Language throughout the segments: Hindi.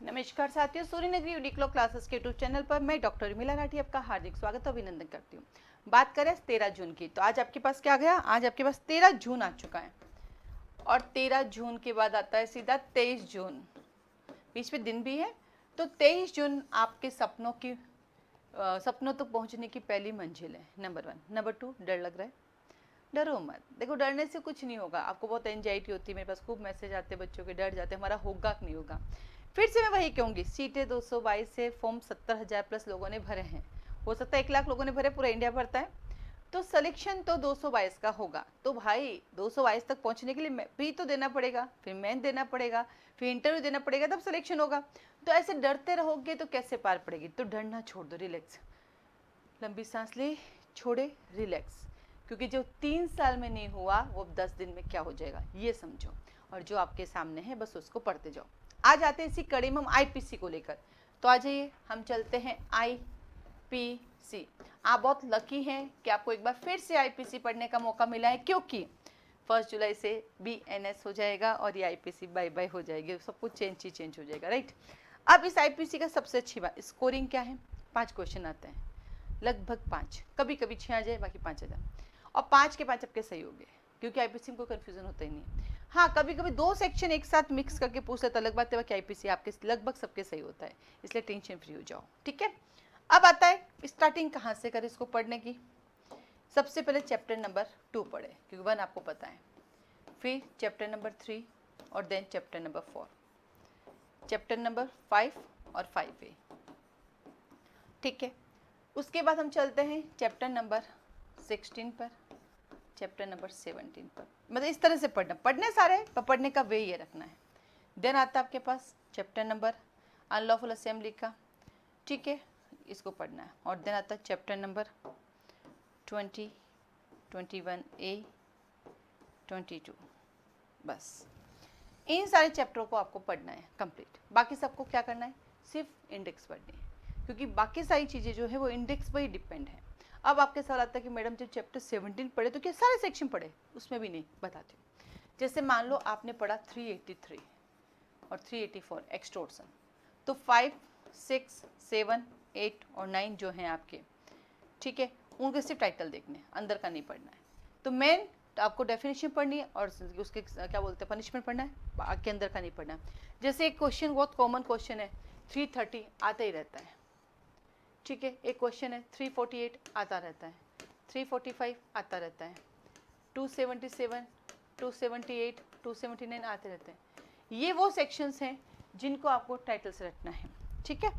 नमस्कार साथियों, सूर्य नगरी यूनिक्लो क्लासेस के यूट्यूब चैनल पर मैं डॉक्टर उर्मिला राठी आपका हार्दिक स्वागत और अभिनंदन करती हूँ। बात करें 13 जून की, तो आज आपके पास क्या गया, आज आपके पास 13 जून आ चुका है और 13 जून के बाद आता है सीधा 23 जून, बीच में दिन भी है। तो 23 जून आपके सपनों तक पहुँचने की पहली मंजिल है, नंबर 1। नंबर 2, डर लग रहा है, डरो मत। देखो, डरने से कुछ नहीं होगा। आपको बहुत एंजाइटी होती है, मेरे पास खूब मैसेज आते हैं बच्चों के, डर जाते हैं हमारा होगा कि नहीं होगा। फिर से मैं वही कहूँगी, सीटें 222 से फॉर्म 70,000 प्लस लोगों ने भरे हैं। हो सकता है 1 लाख लोगों ने भरे, पूरा इंडिया भरता है, तो सिलेक्शन तो 222 का होगा। तो भाई 222 तक पहुंचने के लिए प्री तो देना पड़ेगा, फिर मेन देना पड़ेगा, फिर इंटरव्यू देना पड़ेगा, तब सिलेक्शन होगा। तो ऐसे डरते रहोगे तो कैसे पार पड़ेगी। तो डरना छोड़ दो, रिलैक्स, लंबी सांस ले, छोड़े, रिलैक्स। क्योंकि जो 3 साल में नहीं हुआ वो 10 दिन में क्या हो जाएगा ये समझो, और जो आपके सामने है बस उसको पढ़ते जाओ। आ जाते हैं इसी कड़ी में हम आईपीसी को लेकर। तो आ जाइए, हम चलते हैं आईपीसी। आप बहुत लकी हैं कि आपको एक बार फिर से आईपीसी पढ़ने का मौका मिला है, क्योंकि 1 जुलाई से बीएनएस हो जाएगा और ये आईपीसी बाय बाय हो जाएगी, सब कुछ चेंज हो जाएगा, राइट। अब इस आईपीसी का सबसे अच्छी बात, स्कोरिंग क्या है, 5 क्वेश्चन आते हैं, लगभग 5, कभी कभी 6 आ जाए, बाकी 5 आ जाए, और 5 के 5 आपके सही हो गए, क्योंकि आईपीसी में कोई कन्फ्यूजन होता ही नहीं। हाँ, कभी कभी 2 सेक्शन एक साथ मिक्स करके पूछ लेता, अलग बात है कि आईपीसी आपके लगभग सबके सही होता है, इसलिए टेंशन फ्री हो जाओ, ठीक है। अब आता है स्टार्टिंग कहाँ से करें इसको पढ़ने की। सबसे पहले चैप्टर नंबर 2 पढ़े, क्योंकि 1 आपको पता है, फिर चैप्टर नंबर 3 और then chapter number 4, chapter number 5 और 5A, ठीक है। उसके बाद हम चलते हैं चैप्टर नंबर 16 पर, चैप्टर नंबर 17 पर। मतलब इस तरह से पढ़ने सारे, पर पढ़ने का वे ये रखना है। देन आता है आपके पास चैप्टर नंबर अनलॉफुल असेंबली का, ठीक है, इसको पढ़ना है। और देन आता है चैप्टर नंबर 20, 21A, 22। बस इन सारे चैप्टरों को आपको पढ़ना है कंप्लीट। बाकी सबको क्या करना है, सिर्फ इंडेक्स पढ़नी है, क्योंकि बाकी सारी चीज़ें जो है वो इंडेक्स पर ही डिपेंड है। अब आपके सवाल आता है कि मैडम जब चैप्टर 17 पढ़े तो क्या सारे सेक्शन पढ़े, उसमें भी नहीं, बताती हूँ। जैसे मान लो आपने पढ़ा 383 और 384 एक्सटोर्सन, तो 5, 6, 7, 8 और 9 जो हैं आपके, ठीक है, उनके सिर्फ टाइटल देखने, अंदर का नहीं पढ़ना है। तो मेन आपको डेफिनेशन पढ़नी है और उसके क्या बोलते हैं पनिशमेंट पढ़ना है, बाकी अंदर का नहीं पढ़ना है। जैसे एक क्वेश्चन बहुत कॉमन क्वेश्चन है, 330 आता ही रहता है, ठीक है। एक क्वेश्चन है 348 आता रहता है, 345 आता रहता है, 277, 278, 279 आते रहते हैं। ये वो सेक्शंस हैं जिनको आपको टाइटल से रखना है, ठीक है।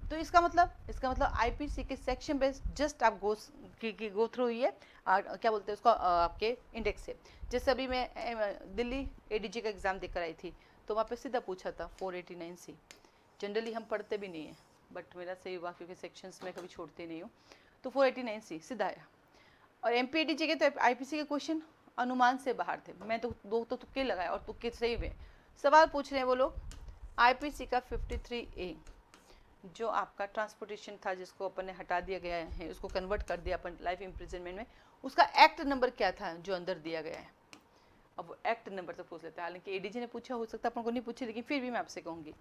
तो इसका मतलब आईपीसी के सेक्शन बेस्ड जस्ट आप गो थ्रू ही है, क्या बोलते हैं उसको, आपके इंडेक्स से। जैसे अभी मैं दिल्ली एडीजी का एग्ज़ाम देकर आई थी, तो वहाँ पे सीधा पूछा था 489C। जनरली हम पढ़ते भी नहीं है, बट मेरा सही हुआ क्योंकि सेक्शंस में कभी छोड़ते नहीं हूँ, तो 489C सीधा आया। और एमपीएडीजी के तो आईपीसी के क्वेश्चन अनुमान से बाहर थे, मैं तो 2 तो तुक्के लगाए और तुक्के सही हुए। सवाल पूछ रहे हैं वो लोग, आईपीसी का 53A जो आपका ट्रांसपोर्टेशन था, जिसको अपन ने हटा दिया गया है, उसको कन्वर्ट कर दिया अपन लाइफ इम्प्रिजनमेंट में, उसका एक्ट नंबर क्या था जो अंदर दिया गया है। अब वो एक्ट नंबर तो पूछ लेते हैं, हालांकि एडीजी ने पूछा, हो सकता है अपन को नहीं पूछे, लेकिन फिर भी मैं आपसे कहूँगी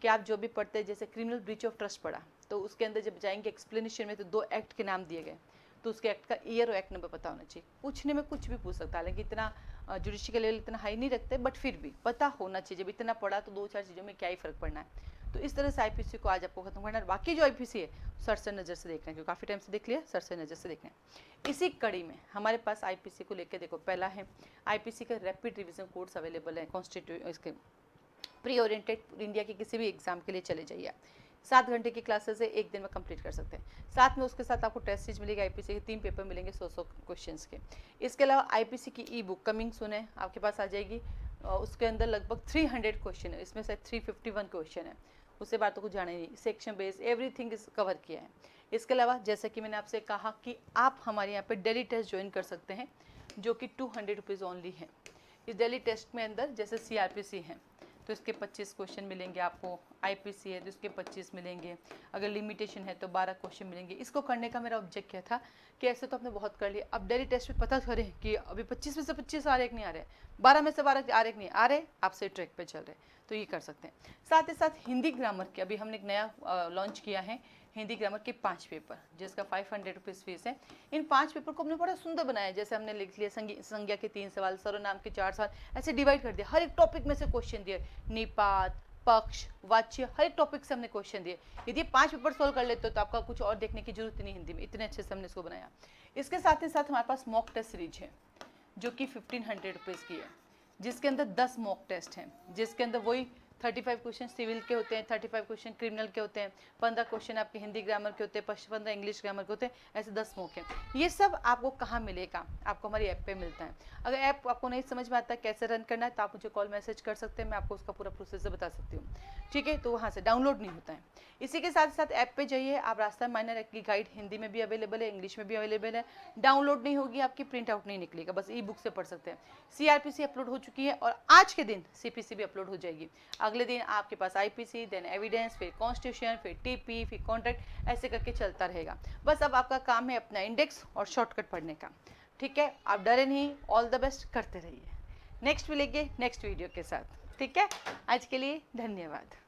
कि आप जो भी पढ़ते हैं, जैसे क्रिमिनल ब्रीच ऑफ ट्रस्ट पढ़ा, तो उसके अंदर जब जाएंगे एक्सप्लेनेशन में तो 2 एक्ट के नाम दिए गए, तो उसके एक्ट का ईयर और एक्ट नंबर पता होना चाहिए। पूछने में कुछ भी पूछ सकता है, हालांकि इतना जुडिशरी का लेवल इतना हाई नहीं रखते, बट फिर भी पता होना चाहिए। जब इतना पढ़ा तो 2-4 चीज़ों में क्या ही फर्क पड़ना है। तो इस तरह से आईपीसी को आज आपको खत्म करना है। बाकी जो आईपीसी है सरसर नज़र से देखना है, क्योंकि काफ़ी टाइम से देख लिया, सरसर नज़र से देखना है। इसी कड़ी में हमारे पास आईपीसी को लेकर देखो, पहला है आईपीसी का रैपिड रिवीजन कोर्स अवेलेबल है, इसके प्री ओरिएंटेड इंडिया के किसी भी एग्जाम के लिए चले जाइए। 7 घंटे की क्लासेस है, 1 दिन में कंप्लीट कर सकते हैं। साथ में उसके साथ आपको टेस्ट सीरीज मिलेगी, आईपीसी के 3 पेपर मिलेंगे 100 क्वेश्चंस के। इसके अलावा आईपीसी की ई बुक कमिंग सुन है, आपके पास आ जाएगी। उसके अंदर लगभग 300 क्वेश्चन है, इसमें से 351 क्वेश्चन है, उससे बात तो कुछ जाना ही नहीं। सेक्शन बेस्ड एवरीथिंग इस कवर किया है। इसके अलावा जैसे कि मैंने आपसे कहा कि आप हमारे यहाँ पे डेली टेस्ट ज्वाइन कर सकते हैं, जो कि 200 रुपीज़ ओनली है। इस डेली टेस्ट में अंदर जैसे सीआरपीसी है, तो इसके 25 क्वेश्चन मिलेंगे आपको, आईपीसी है तो इसके 25 मिलेंगे, अगर लिमिटेशन है तो 12 क्वेश्चन मिलेंगे। इसको करने का मेरा ऑब्जेक्ट क्या था कि ऐसे तो आपने बहुत कर लिया, अब डेली टेस्ट में पता करें कि अभी 25 में से 25 आ रहे कि नहीं आ रहे, 12 में से 12 आ रहे कि नहीं आ रहे, आपसे ट्रैक पे चल रहे, तो ये कर सकते हैं। साथ ही साथ हिंदी ग्रामर के अभी हमने एक नया लॉन्च किया है, हिंदी ग्रामर के 5 पेपर जिसका 500 रुपीज़ फीस है। इन 5 पेपर को हमने बड़ा सुंदर बनाया, जैसे हमने लिख लिया संज्ञा के 3 सवाल, सर्वनाम के 4 सवाल, ऐसे डिवाइड कर दिया, हर एक टॉपिक में से क्वेश्चन दिए, निपात, पक्ष, वाच्य, हर एक टॉपिक से हमने क्वेश्चन दिए। यदि 5 पेपर सोल्व कर लेते हो तो आपका कुछ और देखने की जरूरत नहीं हिंदी में, इतने अच्छे से हमने इसको बनाया। इसके साथ ही साथ हमारे पास मॉक टेस्ट सीरीज है जो कि 1500 रुपीज़ की है, जिसके अंदर 10 मॉक टेस्ट हैं, जिसके अंदर वही 35 क्वेश्चन सिविल के होते हैं, 35 क्वेश्चन क्रिमिनल के होते हैं, 15 क्वेश्चन आपके हिंदी ग्रामर के होते हैं, 15 इंग्लिश ग्रामर के होते हैं, ऐसे 10 मॉक हैं। ये सब आपको कहाँ मिलेगा, आपको हमारी ऐप पे मिलता है। अगर ऐप आपको नहीं समझ में आता कैसे रन करना है तो आप मुझे कॉल मैसेज कर सकते हैं, मैं आपको उसका पूरा प्रोसेस बता सकती हूँ, ठीक है। तो वहाँ से डाउनलोड नहीं होता है। इसी के साथ साथ ऐप पे जाइए आप, रास्ता माइनर की गाइड हिंदी में भी अवेलेबल है, इंग्लिश में भी अवेलेबल है, डाउनलोड नहीं होगी आपकी, प्रिंट आउट नहीं निकलेगा, बस ई बुक से पढ़ सकते हैं। सीआरपीसी अपलोड हो चुकी है और आज के दिन सीपीसी भी अपलोड हो जाएगी। अगले दिन आपके पास आईपीसी, देन एविडेंस, फिर कॉन्स्टिट्यूशन, फिर टीपी, फिर कॉन्ट्रैक्ट, ऐसे करके चलता रहेगा। बस अब आपका काम है अपना इंडेक्स और शॉर्टकट पढ़ने का, ठीक है। आप डरे नहीं, ऑल द बेस्ट करते रहिए। नेक्स्ट मिलेंगे नेक्स्ट वीडियो के साथ, ठीक है। आज के लिए धन्यवाद।